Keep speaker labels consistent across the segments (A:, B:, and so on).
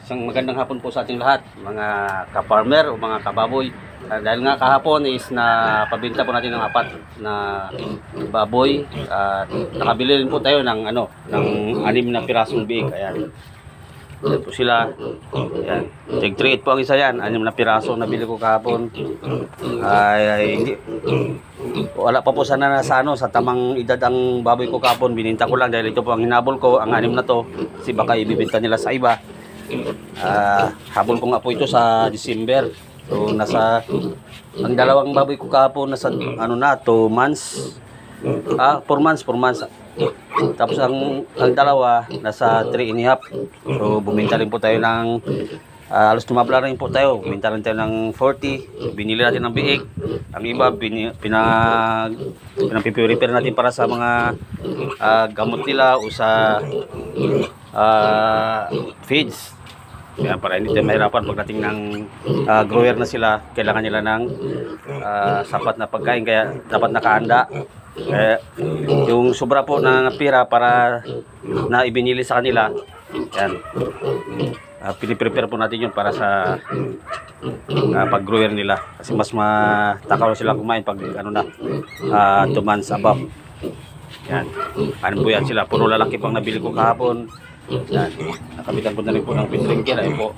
A: Isang magandang hapon po sa ating lahat, mga ka-farmer o mga kababoy. Dahil nga kahapon is na pabinta po natin ng 4 na baboy at nakabili rin po tayo ng ng 6 na pirasong biik. Ayan. Yan po sila. Ayan. Tig 3 po ang isa yan. 6 na piraso na bili ko kahapon. Hindi wala pa po sana na sa tamang edad ang baboy ko kahapon. Bininta ko lang dahil ito po ang hinabol ko, ang 6 na to. Kasi baka ibibenta nila sa iba. Habol ko nga po ito sa December. So nasa ang dalawang baboy ko kahapon nasa 2 months. 4 months. Tapos ang dalawa nasa 3.5. So bumenta rin po tayo ng alos tumabla rin po tayo. Bumenta rin tayo ng 40. Binili natin ng biik. Ang iba pinapipuripir natin para sa mga gamot nila o sa feeds. Kaya para hindi tayo mahirapan pagdating ng grower na sila, kailangan nila ng sapat na pagkain, kaya dapat nakahanda. Kaya yung sobra po na pira para na ibinili sa kanila, yan, piniprepare po natin yun para sa pag-grower nila, kasi mas matakaw sila kumain pag 2 months above. Yan, po yan sila, puro lalaki pang nabili ko kahapon. Yan, nakabitan ko na rin po ng pitrinker. Ayun po,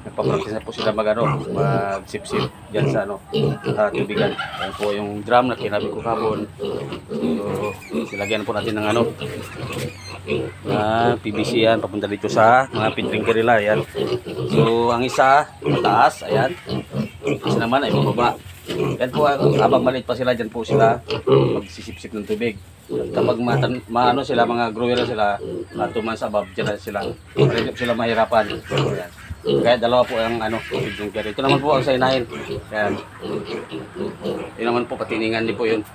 A: nagpa-practice na po sila mag-sip-sip dyan sa tubigan. Ayun po yung drum na kinabi ko kahapon. So silagyan po natin ng PVC yan, papunta dito sa mga pitrinker nila. Ayan. So ang isa mataas, ayan. Isa naman ay mababa. Yan po, habang maliit pa sila, dyan po sila magsisip-sip ng tubig. Kapag sila, mga grower sila, 2 months above, dyan na sila. Hindi sila mahirapan. Yan. Kaya dalawa po ang feed drinker. Ito naman po ang sa inahin. Yan. Ito naman po, patiningan din po yun.